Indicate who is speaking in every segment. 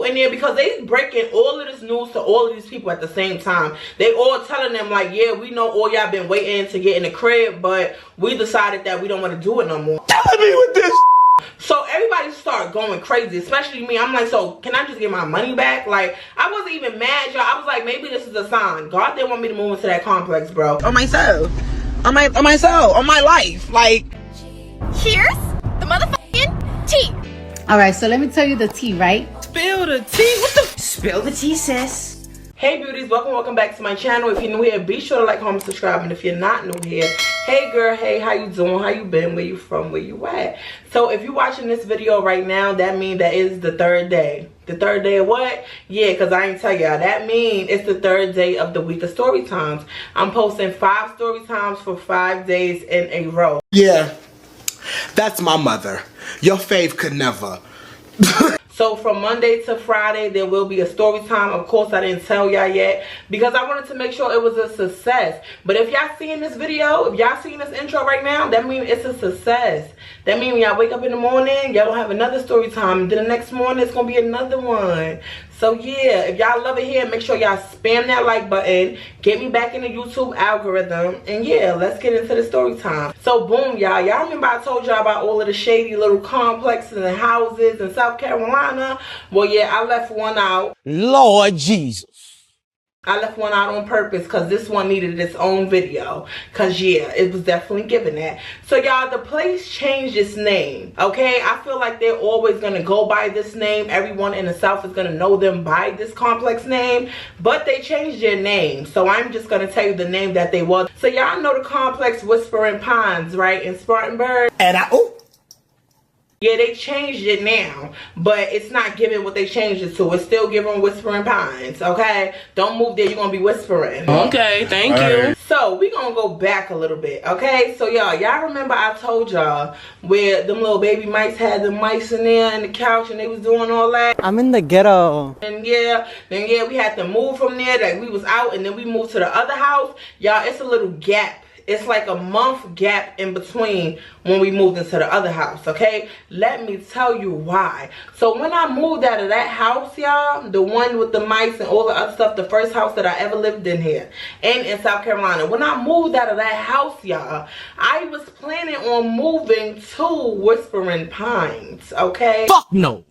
Speaker 1: in there because they breaking all of this news to all of these people at the same time. They all telling them like, yeah, we know all y'all been waiting to get in the crib, but we decided that we don't want to do it no more.
Speaker 2: Telling me with this.
Speaker 1: So everybody start going crazy, especially me. I'm like, so can I just get my money back? Like, I wasn't even mad, y'all. I was like, maybe this is a sign. God didn't want me to move into that complex, bro. On myself. On myself. On my life. Like,
Speaker 3: here's the motherfucking tea.
Speaker 4: All right, so let me tell you the tea, right?
Speaker 1: spill the tea. What the?
Speaker 3: Spill the tea, sis.
Speaker 1: Hey beauties, welcome back to my channel. If you're new here, be sure to like, comment, subscribe, and if you're not new here, hey girl, hey, how you doing, how you been, where you from, where you at? So if you're watching this video right now, that means that is the third day. The third day of what? Yeah, because I ain't tell y'all. That means it's the third day of the week of story times. I'm posting 5 story times for 5 days in a row.
Speaker 2: Yeah, that's my mother. Your fave could never.
Speaker 1: So from Monday to Friday, there will be a story time. Of course, I didn't tell y'all yet because I wanted to make sure it was a success. But if y'all seeing this video, if y'all seeing this intro right now, that means it's a success. That means when y'all wake up in the morning, y'all don't have another story time. Then the next morning, it's going to be another one. So yeah, if y'all love it here, make sure y'all spam that like button. Get me back in the YouTube algorithm. And yeah, let's get into the story time. So boom, y'all. Y'all remember I told y'all about all of the shady little complexes and houses in South Carolina? Well, yeah, I left one out.
Speaker 2: Lord Jesus.
Speaker 1: I left one out on purpose because this one needed its own video. Because, yeah, it was definitely given that. So, y'all, the place changed its name. Okay? I feel like they're always going to go by this name. Everyone in the South is going to know them by this complex name. But they changed their name. So, I'm just going to tell you the name that they was. So, y'all know the complex Whispering Pines, right? In Spartanburg.
Speaker 2: And
Speaker 1: Yeah, they changed it now, but it's not giving what they changed it to. It's still giving Whispering Pines, okay? Don't move there, you're going to be whispering.
Speaker 5: Okay, thank you.
Speaker 1: So, we're going to go back a little bit, okay? So, y'all remember I told y'all where them little baby mice had the mice in there and the couch and they was doing all that?
Speaker 6: I'm in the ghetto.
Speaker 1: And yeah, we had to move from there. That we was out and then we moved to the other house. Y'all, it's a little gap. It's like a month gap in between when we moved into the other house, okay? Let me tell you why. So when I moved out of that house, y'all, the one with the mice and all the other stuff, the first house that I ever lived in here and in South Carolina, when I moved out of that house, y'all, I was planning on moving to Whispering Pines, okay?
Speaker 2: fuck no.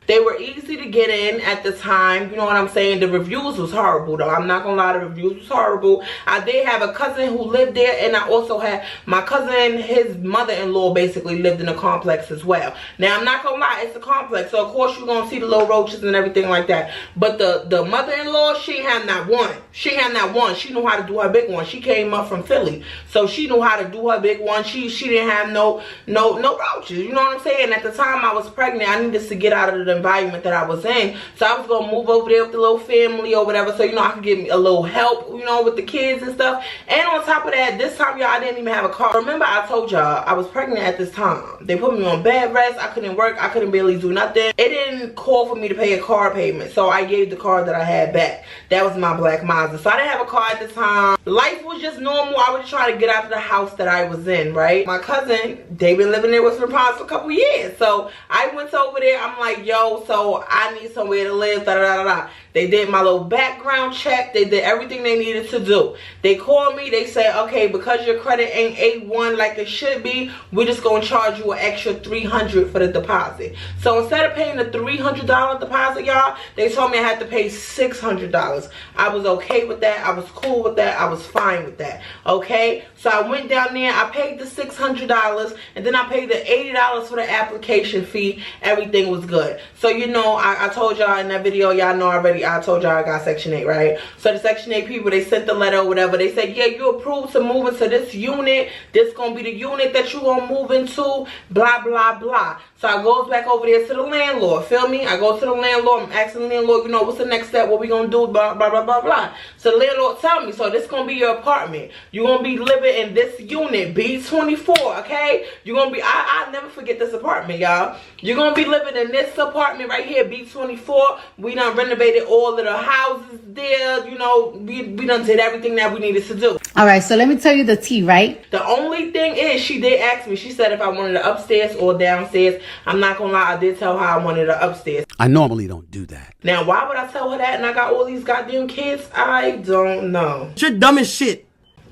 Speaker 1: They were easy to get in at the time. You know what I'm saying? The reviews was horrible, though. I'm not going to lie. The reviews was horrible. I did have a cousin who lived there. And I also had my cousin, his mother-in-law basically lived in a complex as well. Now, I'm not going to lie. It's a complex. So, of course, you're going to see the little roaches and everything like that. But the mother-in-law, she had not one. She had not one. She knew how to do her big one. She came up from Philly. So, she knew how to do her big one. She didn't have no roaches. You know what I'm saying? At the time I was pregnant, I needed to get out of the environment that I was in, so I was gonna move over there with the little family or whatever, so you know I could get me a little help, you know, with the kids and stuff. And on top of that, this time, y'all, I didn't even have a car. Remember I told y'all I was pregnant at this time. They put me on bed rest. I couldn't work. I couldn't barely do nothing. It didn't call for me to pay a car payment, so I gave the car that I had back. That was my black Mazda. So I didn't have a car at the time. Life was just normal. I was trying to get out of the house that I was in, right? My cousin, they been living there with Whispering Pines for a couple years, so I went over there. I'm like, yo, so I need somewhere to live, da da da da. They did my little background check. They did everything they needed to do. They called me. They said, okay, because your credit ain't A1 like it should be, we're just going to charge you an extra $300 for the deposit. So instead of paying the $300 deposit, y'all, they told me I had to pay $600. I was okay with that. I was cool with that. I was fine with that. Okay? So I went down there. I paid the $600 and then I paid the $80 for the application fee. Everything was good. So, you know, I told y'all in that video, y'all know already, I told y'all I got Section 8, right? So the Section 8 people, they sent the letter or whatever. They said, yeah, you approved to move into this unit. This gonna be the unit that you gonna move into, blah, blah, blah. So I goes back over there to the landlord, feel me? I go to the landlord, I'm asking the landlord, you know, what's the next step? What we gonna do? Blah, blah, blah, blah, blah. So the landlord tell me, so this gonna be your apartment. You gonna be living in this unit, B24, okay? You gonna be, I'll never forget this apartment, y'all. You're gonna be living in this apartment right here, B24. We done renovated all of the houses there, you know, we done did everything that we needed to do.
Speaker 4: All right, so let me tell you the tea, right?
Speaker 1: The only thing is, she did ask me, she said if I wanted it upstairs or downstairs. I'm not gonna lie, I did tell her I wanted it upstairs.
Speaker 5: I normally don't do that.
Speaker 1: Now, why would I tell her that and I got all these goddamn kids? I don't know.
Speaker 2: You're dumb as shit.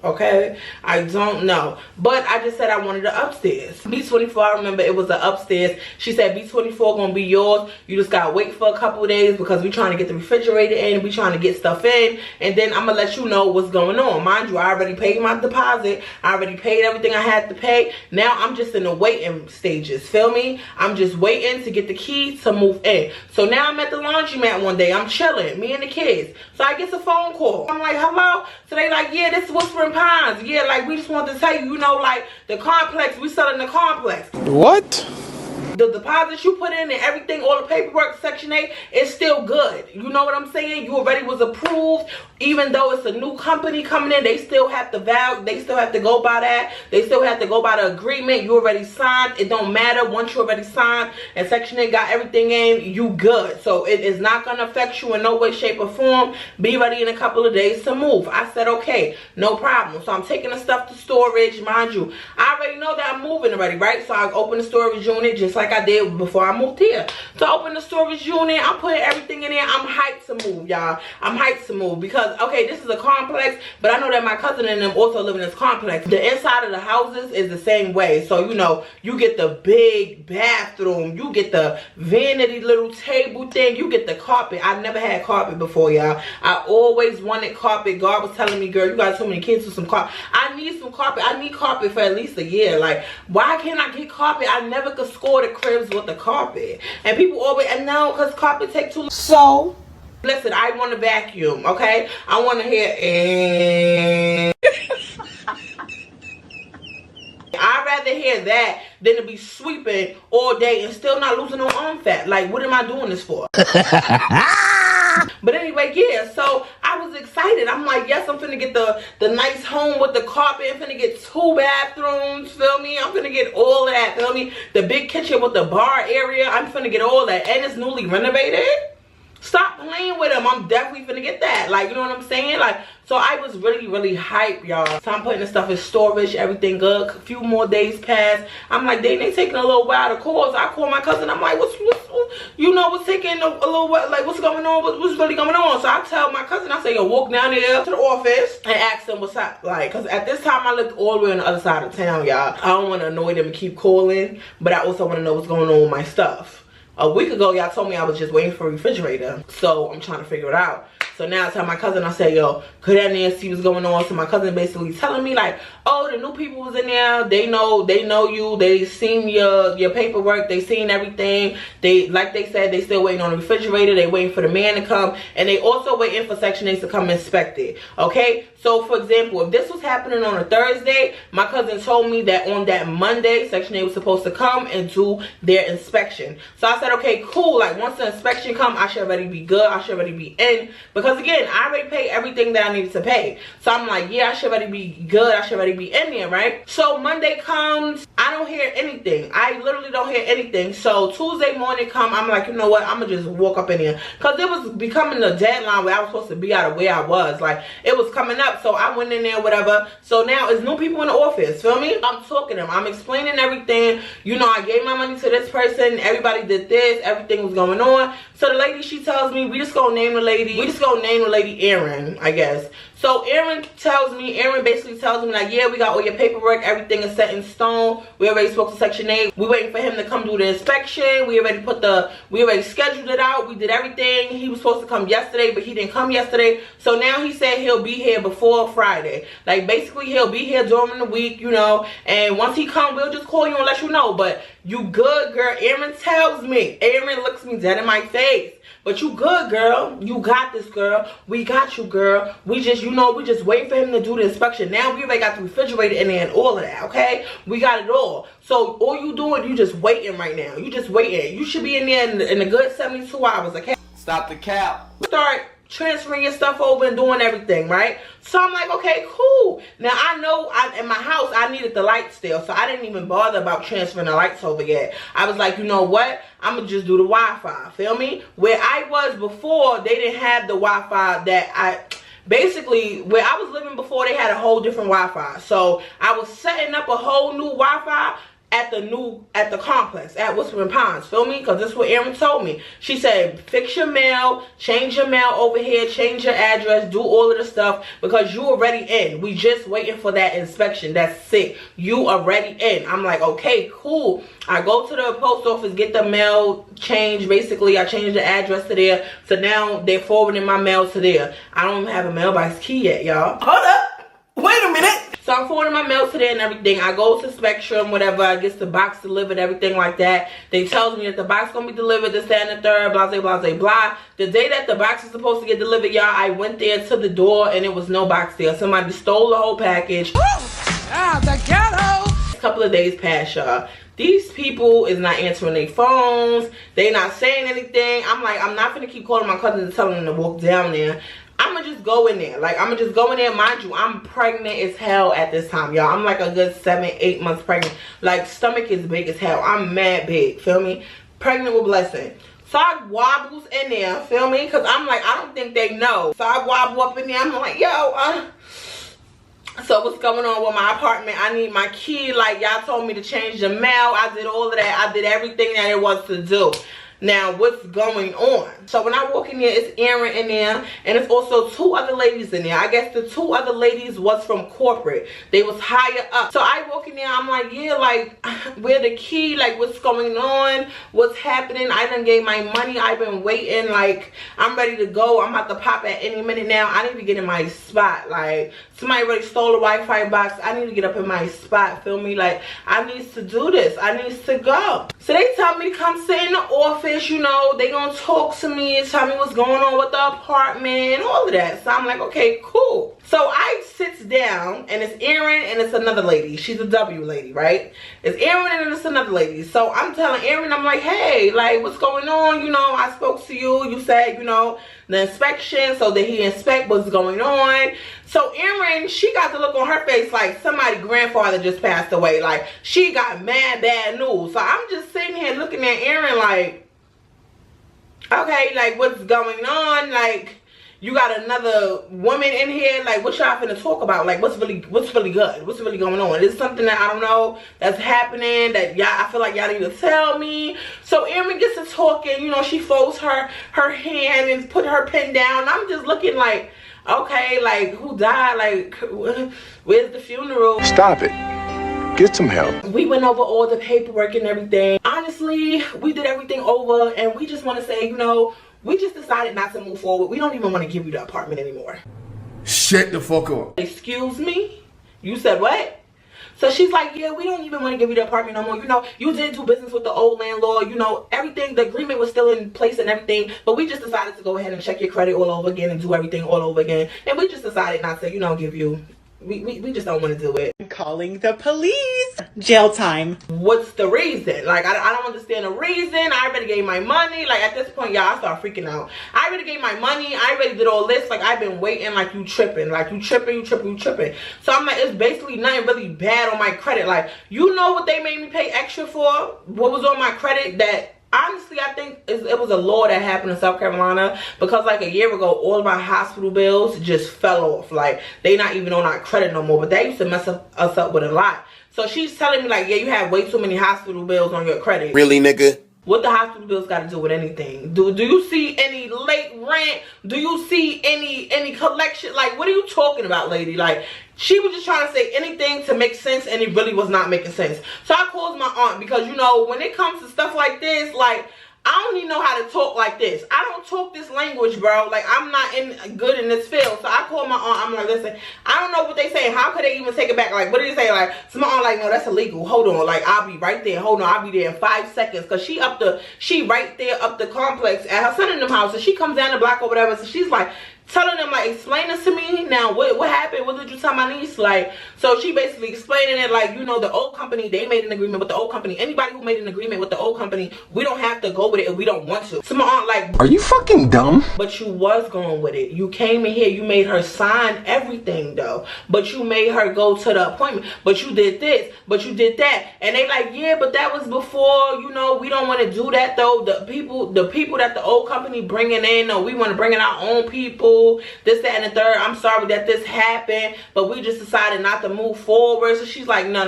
Speaker 1: Okay, I don't know, but I just said I wanted the upstairs. B24, I remember it was the upstairs. She said B24 gonna be yours. You just gotta wait for a couple of days because we trying to get the refrigerator in, we trying to get stuff in, and then I'm gonna let you know what's going on. Mind you, I already paid my deposit. I already paid everything I had to pay. Now I'm just in the waiting stages, feel me? I'm just waiting to get the key to move in. So now I'm at the laundromat one day. I'm chilling, me and the kids. So I get a phone call. I'm like, hello? So they like, yeah, this is Whispering Pines. Yeah, like we just want to tell you, you know, like the complex, we selling the complex.
Speaker 2: What?
Speaker 1: The deposits you put in and everything, all the paperwork, Section 8, is still good. You know what I'm saying? You already was approved. Even though it's a new company coming in, they still have to they still have to go by that. They still have to go by the agreement you already signed. It don't matter. Once you already signed and Section 8 got everything in, you good. So it is not going to affect you in no way, shape, or form. Be ready in a couple of days to move. I said, okay, no problem. So I'm taking the stuff to storage. Mind you, I already know that I'm moving already, right? So I open the storage unit just like I did before I moved here. So I open the storage unit. I'm putting everything in there. I'm hyped to move, y'all. I'm hyped to move because, okay, this is a complex, but I know that my cousin and them also live in this complex. The inside of the houses is the same way. So, you know, you get the big bathroom. You get the vanity little table thing. You get the carpet. I never had carpet before, y'all. I always wanted carpet. God was telling me, girl, you got so many kids with some carpet. I need some carpet. I need carpet for at least a year. Like, why can't I get carpet? I never could score the cribs with the carpet. And people always, and now because carpet take too long. So listen, I want to vacuum, okay? I want to hear I'd rather hear that than to be sweeping all day and still not losing no arm fat. Like, what am I doing this for? But anyway, yeah, so I was excited. I'm like, yes, I'm finna get the nice home with the carpet. I'm finna get 2 bathrooms, feel me? I'm finna get all of that, feel me? The big kitchen with the bar area, I'm finna get all that. And it's newly renovated. Stop playing with them. I'm definitely finna get that. Like, you know what I'm saying? Like, so I was really hyped, y'all. So I'm putting the stuff in storage, everything good. A few more days pass. I'm like, they taking a little while to call. So I call my cousin. I'm like, what's you know, what's taking a little while? Like, what's going on? What's really going on? So I tell my cousin, I say, yo, walk down there to the office and ask them what's up. Like, because at this time I lived all the way on the other side of town, y'all. I don't want to annoy them and keep calling, but I also want to know what's going on with my stuff. A week ago, y'all told me I was just waiting for a refrigerator. So I'm trying to figure it out. So now I tell my cousin, I say, yo, could that man see what's going on? So my cousin basically telling me like, oh, the new people was in there. They know you. They seen your paperwork. They seen everything. They, like they said, they still waiting on the refrigerator. They waiting for the man to come. And they also waiting for Section 8 to come inspect it. Okay? So, for example, if this was happening on a Thursday, my cousin told me that on that Monday, Section 8 was supposed to come and do their inspection. So I said, okay, cool. Like, once the inspection come, I should already be good. I should already be in. Because, again, I already paid everything that I needed to pay. So I'm like, yeah, I should already be good. I should already be in there, right? So Monday comes. I don't hear anything. I literally don't hear anything. So Tuesday morning come. I'm like, you know what? I'm going to just walk up in here. Because it was becoming the deadline where I was supposed to be out of where I was. Like, it was coming up. So I went in there, whatever. So now it's new people in the office. Feel me? I'm talking to them. I'm explaining everything. You know, I gave my money to this person. Everybody did this. Everything was going on. So the lady, she tells me, we just going to name the lady. We just going to name the lady Erin, I guess. So Erin basically tells me like, yeah, we got all your paperwork. Everything is set in stone. We already spoke to Section 8. We waiting for him to come do the inspection. We already scheduled it out. We did everything. He was supposed to come yesterday, but he didn't come yesterday. So now he said he'll be here before Friday. Like, basically, he'll be here during the week, you know. And once he come, we'll just call you and let you know. But you good, girl. Erin tells me. Erin looks me dead in my face. But you good, girl. You got this, girl. We got you, girl. We just, you know, we just wait for him to do the inspection. Now we already got the refrigerator in there and all of that, okay? We got it all. So all you doing, you just waiting right now. You just waiting. You should be in there in a good 72 hours, okay?
Speaker 6: Stop the cap.
Speaker 1: Start transferring your stuff over and doing everything, right? So I'm like, okay, cool. Now I know in my house I needed the lights still, so I didn't even bother about transferring the lights over yet. I was like, you know what? I'm gonna just do the Wi-Fi, feel me? Where I was before, they didn't have the Wi-Fi that basically, where I was living before, they had a whole different Wi-Fi. So I was setting up a whole new Wi-Fi at the complex at Whispering Pines, feel me? Because this is what Erin told me. She said, fix your mail, change your mail over here, change your address, do all of the stuff, because you already in. We just waiting for that inspection. That's it. You already in. I'm like, okay, cool. I go to the post office, get the mail changed. Basically, I changed the address to there, so now they're forwarding my mail to there. I don't even have a mailbox key yet, y'all. Hold up, wait a minute. So I'm forwarding my mail to there and everything. I go to Spectrum, whatever. I get the box delivered, everything like that. They tell me that the box gonna be delivered this, that, and the third, blah, blah, blah, blah. The day that the box is supposed to get delivered, y'all, I went there to the door and it was no box there. Somebody stole the whole package.
Speaker 5: Ah, the ghetto!
Speaker 1: A couple of days passed, y'all. These people is not answering their phones. They not saying anything. I'm like, I'm not gonna keep calling my cousins and telling them to walk down there. I'ma just go in there. Like, I'ma just go in there. Mind you, I'm pregnant as hell at this time, y'all. I'm like a good 7-8 months pregnant. Like, stomach is big as hell. I'm mad big, feel me? Pregnant with blessing. So I wobbles in there, feel me? Because I'm like, I don't think they know. So I wobble up in there. I'm like, yo, so what's going on with my apartment? I need my key. Like, y'all told me to change the mail. I did all of that. I did everything that it was to do. Now, what's going on? So when I walk in there, it's Erin in there, and it's also 2 other ladies in there. I guess the 2 other ladies was from corporate. They was higher up. So I walk in there, I'm like, yeah, like, where the key? Like, what's going on? What's happening? I done gave my money. I've been waiting. Like, I'm ready to go. I'm about to pop at any minute now. I need to get in my spot. Like, somebody already stole the Wi-Fi box. I need to get up in my spot, feel me? Like, I need to do this. I need to go. So they tell me to come sit in the office, you know. They gonna talk to me and tell me what's going on with the apartment and all of that. So I'm like, okay, cool. So I sits down, and it's Erin and it's another lady. She's a W lady, right? It's Erin and it's another lady. So I'm telling Erin, I'm like, hey, like, what's going on? You know, I spoke to you. You said, you know, the inspection, so that he inspect what's going on. So Erin, she got the look on her face like somebody's grandfather just passed away. Like, she got mad bad news. So I'm just sitting here looking at Erin like, okay, like, what's going on? Like, you got another woman in here. Like, what y'all finna talk about? Like, what's really good? What's really going on? Is something that I don't know that's happening that y'all, I feel like y'all need to tell me? So Erin gets to talking. You know, she folds her hand and put her pen down. I'm just looking like, okay, like, who died? Like, where's the funeral?
Speaker 6: Stop it. Get some help.
Speaker 1: We went over all the paperwork and everything. Honestly, we did everything over, and we just want to say, you know, we just decided not to move forward. We don't even want to give you the apartment anymore.
Speaker 5: Shut the fuck up.
Speaker 1: Excuse me? You said what? So she's like, yeah, we don't even want to give you the apartment no more. You know, you did do business with the old landlord. You know, everything, the agreement was still in place and everything. But we just decided to go ahead and check your credit all over again and do everything all over again. And we just decided not to, you know, give you... We just don't want to do it.
Speaker 7: Calling the police. Jail time.
Speaker 1: What's the reason? Like, I don't understand the reason. I already gave my money. Like, at this point, y'all, I start freaking out. I already gave my money. I already did all this. Like, I've been waiting. Like, you tripping. Like, you tripping. So I'm like, it's basically nothing really bad on my credit. Like, you know what they made me pay extra for? What was on my credit that... Honestly, I think it was a law that happened in South Carolina, because like a year ago, all of our hospital bills just fell off. Like, they not even on our credit no more, but that used to mess us up with a lot. So she's telling me like, yeah, you have way too many hospital bills on your credit.
Speaker 6: Really, nigga?
Speaker 1: What the hospital bills got to do with anything? Do you see any late rent? Do you see any collection? Like, what are you talking about, lady? Like, she was just trying to say anything to make sense, and it really was not making sense. So I called my aunt, because, you know, when it comes to stuff like this, like, I don't even know how to talk like this. I don't talk this language, bro. Like, I'm not good in this field. So I called my aunt. I'm like, listen, I don't know what they say. How could they even take it back? Like, what did they say? Like, so my aunt like, no, that's illegal. Hold on. Like, I'll be right there. Hold on. I'll be there in 5 seconds. Because she right there up the complex at her son in the house. So she comes down the block or whatever. So she's like, telling them, like, explain this to me. Now, what happened? What did you tell my niece? Like, so she basically explaining it, like, you know, the old company, they made an agreement with the old company. Anybody who made an agreement with the old company, we don't have to go with it if we don't want to. So my aunt like,
Speaker 6: are you fucking dumb?
Speaker 1: But you was going with it. You came in here, you made her sign everything, though. But you made her go to the appointment. But you did this, but you did that. And they like, yeah, but that was before, you know, we don't want to do that, though. The people that the old company bringing in, no, we want to bring in our own people. you, this, that, and the third. I'm sorry that this happened, but we just decided not to move forward. So she's like, no.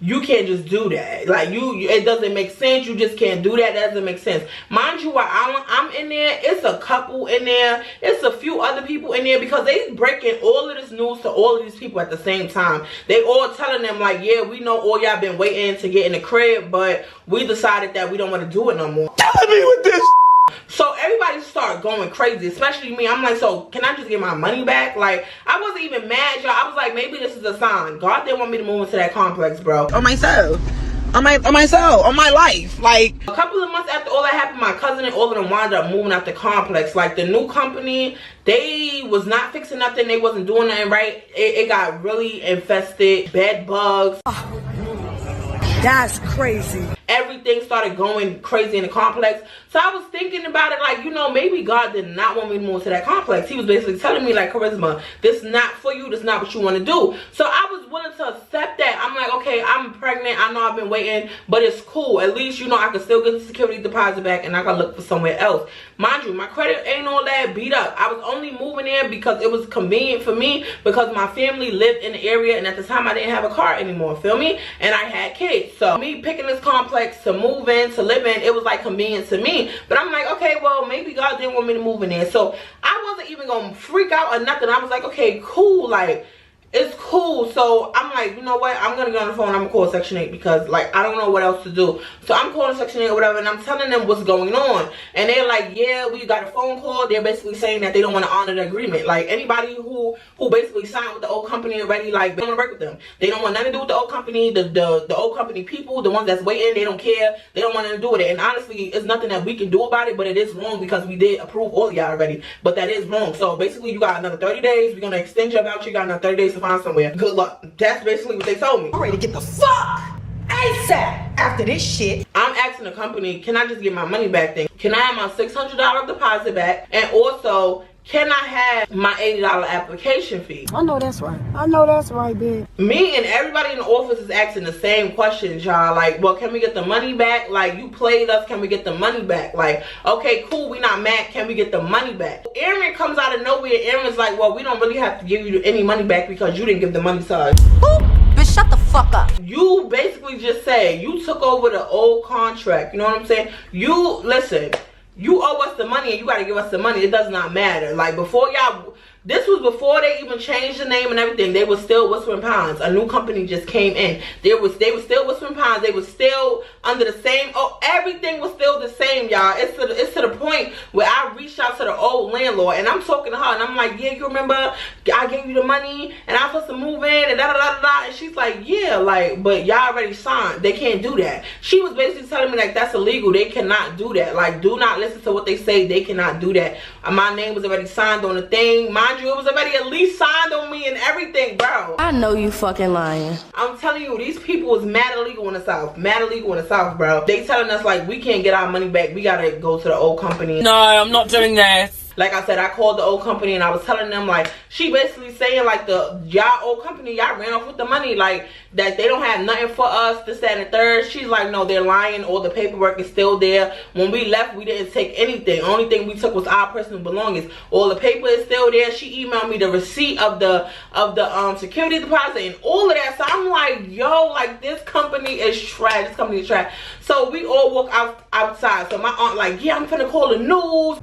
Speaker 1: You can't just do that. Like, it doesn't make sense. You just can't do that. That doesn't make sense. Mind you, while I'm in there, it's a couple in there. It's a few other people in there because they breaking all of this news to all of these people at the same time. They all telling them like, yeah, we know all y'all been waiting to get in the crib, but we decided that we don't want to do it no more.
Speaker 2: Telling me with this.
Speaker 1: So everybody started going crazy, especially me. I'm like, so can I just get my money back? Like, I wasn't even mad, y'all. I was like, maybe this is a sign. God didn't want me to move into that complex, bro.
Speaker 8: On myself. On myself. On my life. Like,
Speaker 1: a couple of months after all that happened, my cousin and all of them wound up moving out the complex. Like, the new company, they was not fixing nothing. They wasn't doing nothing right. It got really infested. Bed bugs.
Speaker 8: that's crazy.
Speaker 1: Everything started going crazy in the complex. So I was thinking about it like, you know, maybe God did not want me to move to that complex. He was basically telling me like, Charisma, this is not for you. This is not what you want to do. So I was willing to accept that. I'm like, okay, I'm pregnant. I know I've been waiting, but it's cool. At least, you know, I can still get the security deposit back and I can look for somewhere else. Mind you, my credit ain't all that beat up. I was only moving there because it was convenient for me because my family lived in the area and at the time I didn't have a car anymore, feel me? And I had kids. So me picking this complex to move in, to live in, it was like convenient to me. But I'm like, okay, well, maybe God didn't want me to move in there. So I wasn't even gonna freak out or nothing. I was like, okay, cool, like, it's cool. So I'm like, you know what, I'm gonna get on the phone, I'm gonna call Section 8 because like I don't know what else to do. So I'm calling Section 8 or whatever and I'm telling them what's going on, and they're like, yeah, we got a phone call. They're basically saying that they don't want to honor the agreement. Like anybody who basically signed with the old company already, like they don't want to work with them. They don't want nothing to do with the old company. The old company people, the ones that's waiting, they don't care. They don't want nothing to do with it. And honestly, it's nothing that we can do about it, but it is wrong because we did approve all of y'all already. But that is wrong. So basically you got another 30 days. We're gonna extend your voucher. You got another 30 days to find somewhere. Good luck. That's basically what they told me.
Speaker 8: I'm ready to get the fuck ASAP after this shit.
Speaker 1: I'm asking the company, can I just get my money back then? Can I have my $600 deposit back? And also, can I have my $80 application fee?
Speaker 9: I know that's right. I know that's right, bitch.
Speaker 1: Me and everybody in the office is asking the same questions, y'all. Like, well, can we get the money back? Like, you played us, can we get the money back? Like, okay, cool, we not mad, can we get the money back? Aaron comes out of nowhere. Aaron's like, well, we don't really have to give you any money back because you didn't give the money to us.
Speaker 3: Bitch, shut the fuck up.
Speaker 1: You basically just said you took over the old contract. You know what I'm saying? You, listen, you owe us the money and you gotta give us the money. It does not matter. Like before y'all, this was before they even changed the name and everything. They were still Whispering Pines. A new company just came in. They were still Whispering Pines. They were still under the same, everything was still the same, y'all. It's to the point where I reached out to the old landlord and I'm talking to her and I'm like, yeah, you remember I gave you the money and I'm supposed to move in and da. And she's like, yeah, like, but y'all already signed. They can't do that. She was basically telling me like that's illegal. They cannot do that. Like, do not listen to what they say. They cannot do that. My name was already signed on the thing. Mind you, it was already at least signed on me and everything, bro.
Speaker 3: I know you fucking lying.
Speaker 1: I'm telling you, these people is mad illegal in the South. Mad illegal in the South, bro. They telling us like we can't get our money back. We gotta go to the old company.
Speaker 5: No, I'm not doing this.
Speaker 1: Like I said, I called the old company and I was telling them like, she basically saying like y'all old company, y'all ran off with the money, like that they don't have nothing for us, this, that, and the third. She's like, no, they're lying. All the paperwork is still there. When we left, we didn't take anything. Only thing we took was our personal belongings. All the paper is still there. She emailed me the receipt of the security deposit and all of that. So I'm like, yo, like this company is trash. This company is trash. So we all walk outside. So my aunt like, yeah, I'm finna call the news.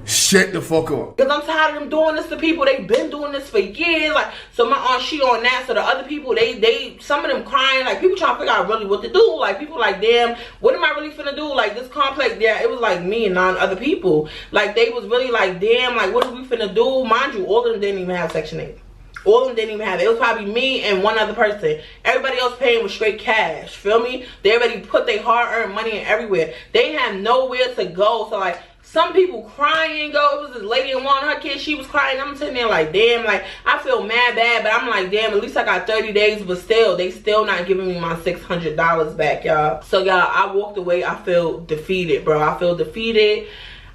Speaker 5: Shut the fuck up.
Speaker 1: Because I'm tired of them doing this to people. They've been doing this for years. Like, so my aunt, she on that. So the other people, they some of them crying. Like, people trying to figure out really what to do. Like, people like, damn, what am I really finna do? Like, this complex, yeah, it was like me and 9 other people. Like, they was really like, damn, like, what are we finna do? Mind you, all of them didn't even have Section 8. All of them didn't even have it. It was probably me and one other person. Everybody else paying with straight cash. Feel me? They already put their hard-earned money in everywhere. They have nowhere to go. So, like, some people crying, it was this lady and one of her kids, she was crying. I'm sitting there like, damn, like, I feel mad bad, but I'm like, damn, at least I got 30 days, but still, they still not giving me my $600 back, y'all. So, y'all, I walked away, I feel defeated, bro. I feel defeated.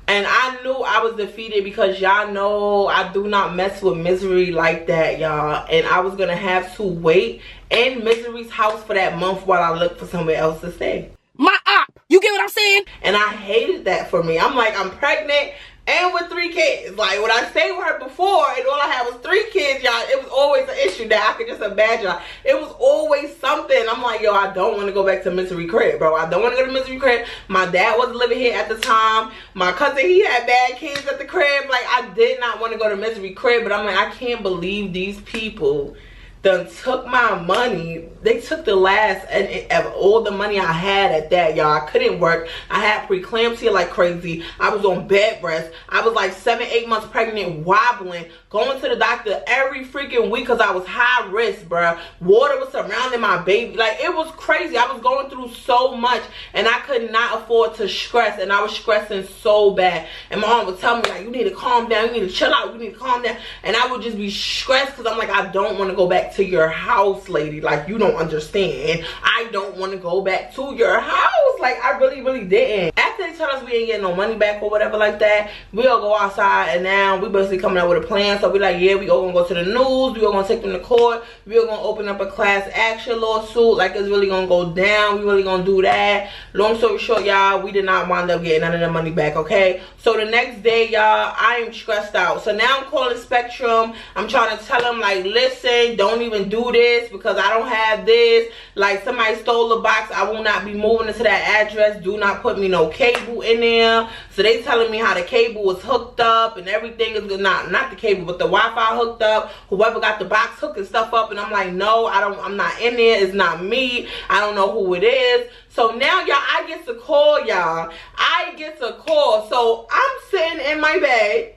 Speaker 1: And I knew I was defeated because y'all know I do not mess with Misery like that, y'all. And I was going to have to wait in Misery's house for that month while I look for somewhere else to stay.
Speaker 5: My op. You get what I'm saying?
Speaker 1: And I hated that for me. I'm like, I'm pregnant. and with 3 kids. Like, when I stayed with her before and all I had was 3 kids, y'all, it was always an issue that I could just imagine. It was always something. I'm like, yo, I don't want to go back to Misery Crib, bro. I don't want to go to Misery Crib. My dad wasn't living here at the time. My cousin, he had bad kids at the crib. Like, I did not want to go to Misery Crib, but I'm like, I can't believe these people done took my money. They took the last of all the money I had at that, y'all. I couldn't work. I had preeclampsia like crazy. I was on bed rest. I was like 7-8 months pregnant, wobbling, going to the doctor every freaking week because I was high risk, bruh. Water was surrounding my baby. Like, it was crazy. I was going through so much and I could not afford to stress, and I was stressing so bad. And my mom would tell me, like, you need to calm down, you need to chill out, you need to calm down. And I would just be stressed because I'm like, I don't want to go back to your house, lady. Like, you don't understand. I don't want to go back to your house. Like, I really didn't. After they tell us we ain't getting no money back or whatever like that, we all go outside, and now we basically coming out with a plan. So we like, yeah, we all gonna go to the news, we all gonna take them to court, we all gonna open up a class action lawsuit. Like, it's really gonna go down. We really gonna do that. Long story short, y'all, we did not wind up getting none of the money back, okay? So the next day, y'all, I am stressed out. So now I'm calling Spectrum. I'm trying to tell them, like, listen, don't even do this because I don't have this. Like, somebody stole the box. I will not be moving into that address. Do not put me no cable in there. So they telling me how the cable was hooked up and everything is good. Not the cable, but the Wi-Fi hooked up. Whoever got the box hooking stuff up, and I'm like, no, I'm not in there. It's not me. I don't know who it is. So now, y'all, I get to call, y'all. I get to call. So I'm sitting in my bed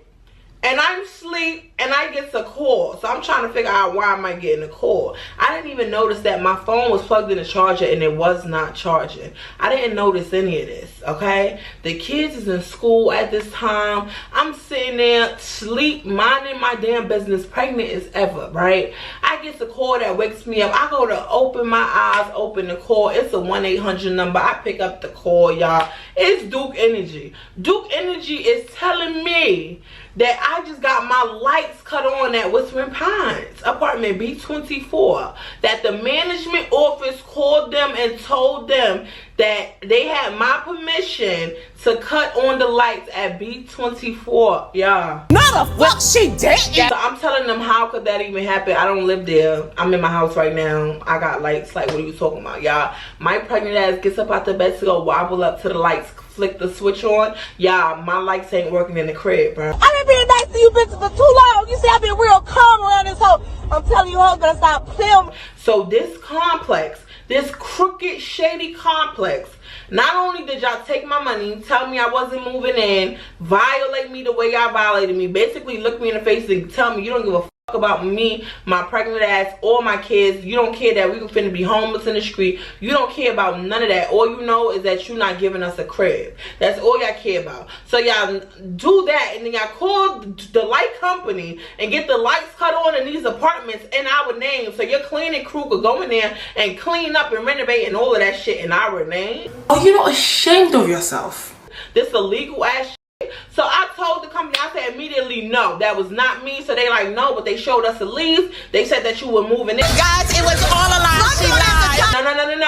Speaker 1: and I'm asleep and I get a call. So I'm trying to figure out why am I getting a call. I didn't even notice that my phone was plugged in the charger and it was not charging. I didn't notice any of this, okay? The kids is in school at this time. I'm sitting there sleep, minding my damn business, pregnant as ever, right? I get the call that wakes me up. I go to open my eyes, open the call. It's a 1-800 number. I pick up the call, y'all. It's Duke Energy. Duke Energy is telling me that I just got my lights cut on at Whispering Pines, apartment B24. That the management office called them and told them that they had my permission to cut on the lights at B24, y'all.
Speaker 8: No, the fuck she didn't.
Speaker 1: So I'm telling them, how could that even happen? I don't live there. I'm in my house right now. I got lights. Like, what are you talking about, y'all? My pregnant ass gets up out the bed to go wobble up to the lights, flick the switch on. Y'all, my lights ain't working in the crib, bro.
Speaker 8: I've been being nice to you bitches for too long. You see, I've been real calm around this hoe. I'm telling you, hoes better stop playing.
Speaker 1: So this complex, this crooked, shady complex, not only did y'all take my money, tell me I wasn't moving in, violate me the way y'all violated me, basically look me in the face and tell me you don't give a fuck about me, my pregnant ass, or my kids. You don't care that we finna be homeless in the street. You don't care about none of that. All you know is that you're not giving us a crib. That's all y'all care about. So y'all do that, and then y'all call the light company and get the lights cut on in these apartments in our name. So your cleaning crew could go in there and clean up and renovate and all of that shit in our name.
Speaker 10: Oh, you're not ashamed of yourself?
Speaker 1: This illegal ass shit. So I told the company, I said immediately, no, that was not me. So they like, no, but they showed us a lease. They said that you were moving in.
Speaker 8: Guys, it was all a lie. She lied.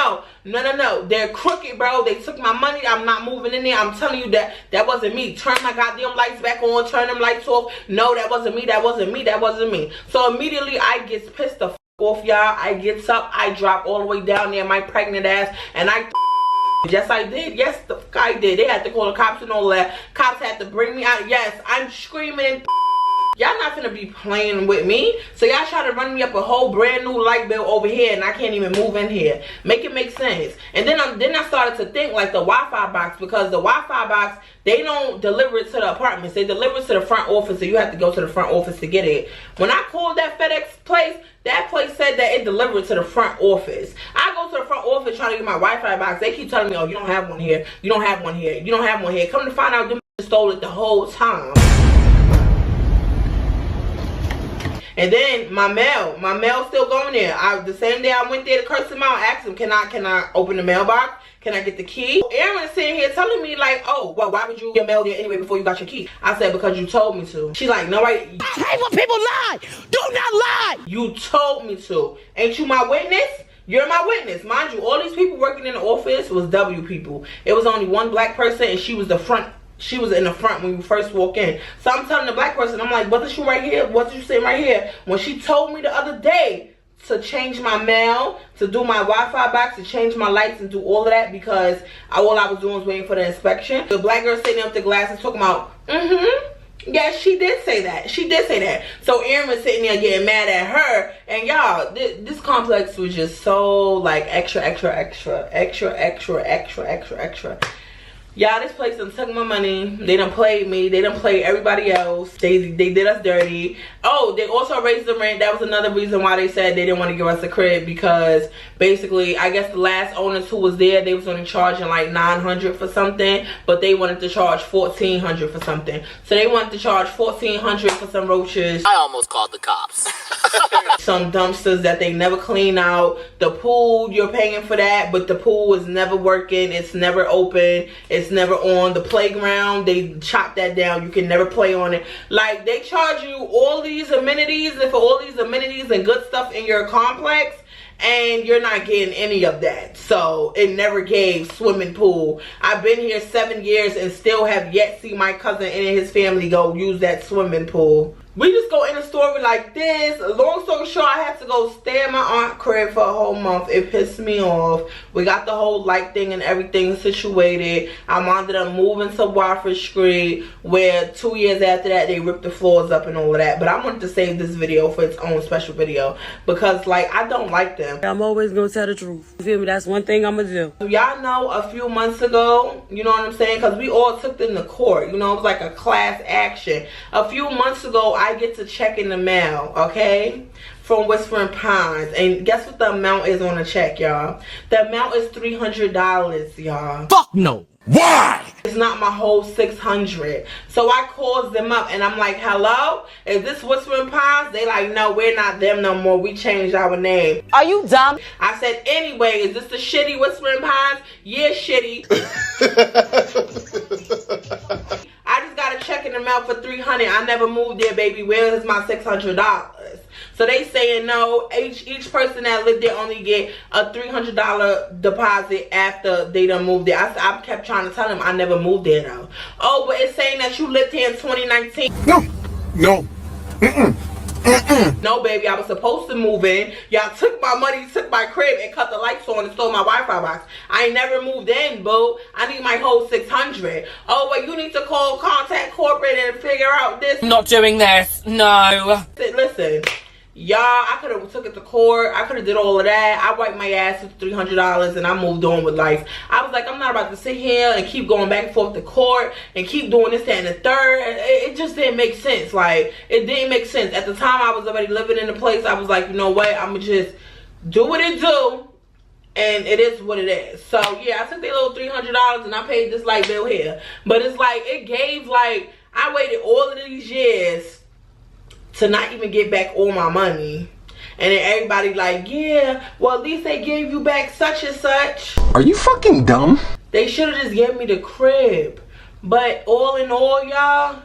Speaker 1: No. They're crooked, bro. They took my money. I'm not moving in there. I'm telling you that wasn't me. Turn my goddamn lights back on. Turn them lights off. No, that wasn't me. That wasn't me. That wasn't me. So immediately I get pissed the f off, y'all. I get up. I drop all the way down there, my pregnant ass, and I yes, I did. Yes, the fuck I did. They had to call the cops and all that. Cops had to bring me out. Yes, I'm screaming. Y'all not finna be playing with me. So y'all try to run me up a whole brand new light bill over here, and I can't even move in here. Make it make sense. And then I started to think like the Wi-Fi box, because the Wi-Fi box, they don't deliver it to the apartments. They deliver it to the front office, so you have to go to the front office to get it. When I called that FedEx place, that place said that it delivered to the front office. I go to the front office trying to get my Wi-Fi box. They keep telling me, oh, you don't have one here. You don't have one here. You don't have one here. Come to find out, them stole it the whole time. And then my mail still going there. The same day I went there to curse him out, asked him, can I open the mailbox? Can I get the key? Aaron's sitting here telling me like, oh, well, why would you get mail there anyway before you got your key? I said, because you told me to. She like, no, right?
Speaker 8: I hate when people lie. Do not lie.
Speaker 1: You told me to. Ain't you my witness? You're my witness. Mind you, all these people working in the office was W people. It was only one black person, and she was the front she was in the front when we first walk in. So I'm telling the black person, I'm like, wasn't you right here? Wasn't you sitting right here? When she told me the other day to change my mail, to do my Wi-Fi box, to change my lights and do all of that, because all I was doing was waiting for the inspection. The black girl sitting there with the glasses talking about, yeah, she did say that. She did say that. So Aaron was sitting there getting mad at her. And y'all, this complex was just so like extra. Y'all, this place done took my money. They done played me. They done played everybody else. They did us dirty. Oh, they also raised the rent. That was another reason why they said they didn't want to give us a crib, because basically, I guess the last owners who was there, they was only charging like $900 for something, but they wanted to charge $1,400 for something. So they wanted to charge $1,400 for some roaches.
Speaker 11: I almost called the cops.
Speaker 1: Some dumpsters that they never clean out. The pool, you're paying for that, but the pool is never working. It's never open. It's never on. The playground, they chop that down. You can never play on it. Like, they charge you all these amenities, and for all these amenities and good stuff in your complex, and you're not getting any of that. So it never gave swimming pool. I've been here 7 years and still have yet seen my cousin and his family go use that swimming pool. We just go in a story like this. Long story short, I had to go stay at my aunt's crib for a whole month. It pissed me off. We got the whole light thing and everything situated. I wound up moving to Wofford Street, where 2 years after that, they ripped the floors up and all of that. But I wanted to save this video for its own special video, because, like, I don't like them.
Speaker 12: I'm always going to tell the truth. You feel me? That's one thing I'm going to do.
Speaker 1: Y'all know a few months ago, you know what I'm saying? Because we all took them to court. You know, it was like a class action. A few months ago, I get to check in the mail, okay, from Whispering Pines, and guess what the amount is on the check, y'all? The amount is $300, y'all.
Speaker 5: Fuck no. Why?
Speaker 1: It's not my whole $600. So I calls them up and I'm like, hello, is this Whispering Pines? They like, no, we're not them no more. We changed our name.
Speaker 8: Are you dumb?
Speaker 1: I said, anyway, is this the shitty Whispering Pines? Yeah, shitty. I just got a check in the mail for $300. I never moved there, baby. Where is my $600? So they saying no, each person that lived there only get a $300 deposit after they done moved there. I kept trying to tell them I never moved there though. Oh, but it's saying that you lived here in 2019.
Speaker 5: No.
Speaker 1: No, baby, I was supposed to move in. Y'all took my money, took my crib, and cut the lights on and stole my Wi-Fi box. I ain't never moved in, boo. I need my whole $600. Oh, but you need to contact corporate and figure out this.
Speaker 5: I'm not doing this. No.
Speaker 1: Listen, y'all, I could have took it to court. I could have did all of that. I wiped my ass with $300 and I moved on with life. I was like, I'm not about to sit here and keep going back and forth to court and keep doing this, that, and the third. It just didn't make sense. Like, it didn't make sense. At the time, I was already living in the place. I was like, you know what? I'm going to just do what it do. And it is what it is. So, yeah, I took their little $300 and I paid this light bill here. But it's like, it gave, like, I waited all of these years to not even get back all my money. And then everybody like, yeah, well, at least they gave you back such and such.
Speaker 6: Are you fucking dumb?
Speaker 1: They should have just gave me the crib. But all in all, y'all,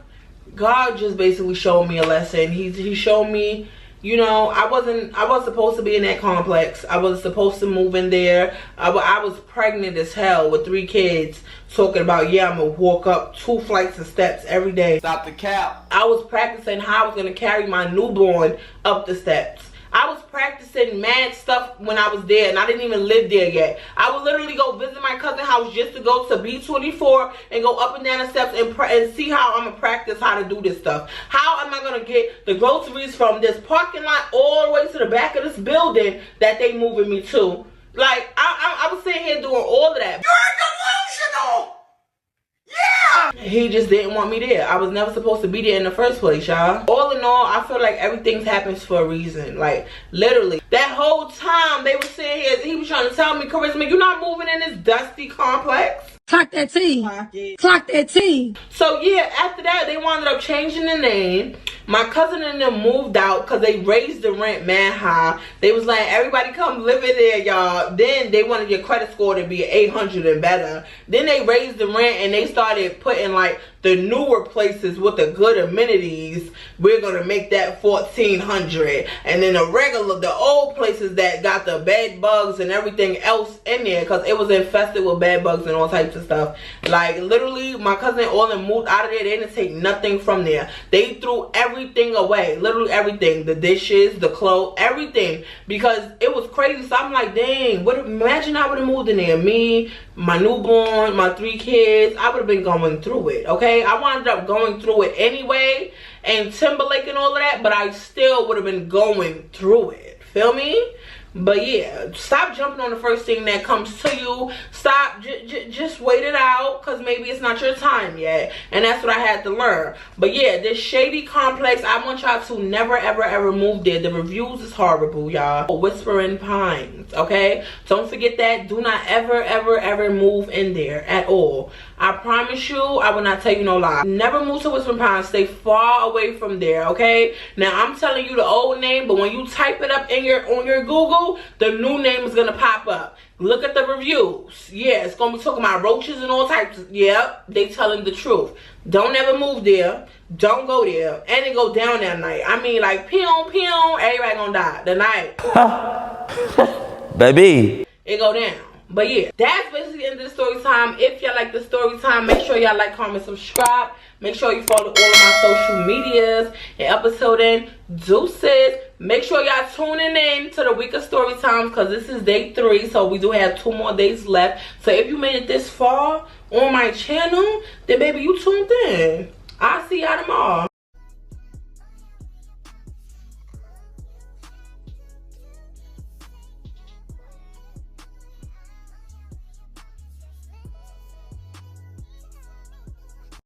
Speaker 1: God just basically showed me a lesson. He showed me, you know, I wasn't supposed to be in that complex. I wasn't supposed to move in there. I was pregnant as hell with 3 kids, talking about, yeah, I'm gonna walk up 2 flights of steps every day.
Speaker 5: Stop the cap.
Speaker 1: I was practicing how I was gonna carry my newborn up the steps. I was practicing mad stuff when I was there, and I didn't even live there yet. I would literally go visit my cousin's house just to go to B24 and go up and down the steps and see how I'm gonna practice how to do this stuff. How am I gonna get the groceries from this parking lot all the way to the back of this building that they moving me to? Like, I was sitting here doing all of that. You're delusional! Yeah! He just didn't want me there. I was never supposed to be there in the first place, y'all. All in all, I feel like everything happens for a reason. Like, literally. That whole time they were sitting here, he was trying to tell me, Charisma, you're not moving in this dusty complex.
Speaker 4: Clock that T. Clock that T.
Speaker 1: So yeah, after that, they wound up changing the name. My cousin and them moved out because they raised the rent mad high. They was like, everybody come live in there, y'all. Then they wanted your credit score to be 800 and better. Then they raised the rent and they started putting like the newer places with the good amenities, we're gonna make that $1,400. And then the old places that got the bed bugs and everything else in there, because it was infested with bed bugs and all types of stuff. Like literally, my cousin all them moved out of there. They didn't take nothing from there. They threw everything away, literally everything, the dishes, the clothes, everything, because it was crazy. So I'm like, dang, imagine I would have moved in there, me, my newborn, my 3 kids. I would have been going through it. Okay, I wound up going through it anyway, and Timberlake and all of that, but I still would have been going through it. Feel me? But yeah, stop jumping on the first thing that comes to you. Stop, just wait it out, because maybe it's not your time yet. And that's what I had to learn. But yeah, this shady complex, I want y'all to never ever ever move there. The reviews is horrible, y'all. Whispering Pines, okay? Don't forget that. Do not ever ever ever move in there at all. I promise you, I will not tell you no lie. Never move to Whispering Pines. Stay far away from there, okay? Now I'm telling you the old name, but when you type it up in on your Google, the new name is gonna pop up. Look at the reviews. Yeah, it's gonna be talking about roaches and all types of, yep, they telling the truth. Don't ever move there. Don't go there. And it go down that night. I mean, like, pew, pew, everybody gonna die the night.
Speaker 11: Baby.
Speaker 1: It go down. But yeah, that's basically the end of the story time. If y'all like the story time, make sure y'all like, comment, subscribe. Make sure you follow all of my social medias. And up until then, deuces. Make sure y'all tuning in to the week of story times, because this is day 3. So we do have 2 more days left. So if you made it this far on my channel, then baby, you tuned in. I'll see y'all tomorrow.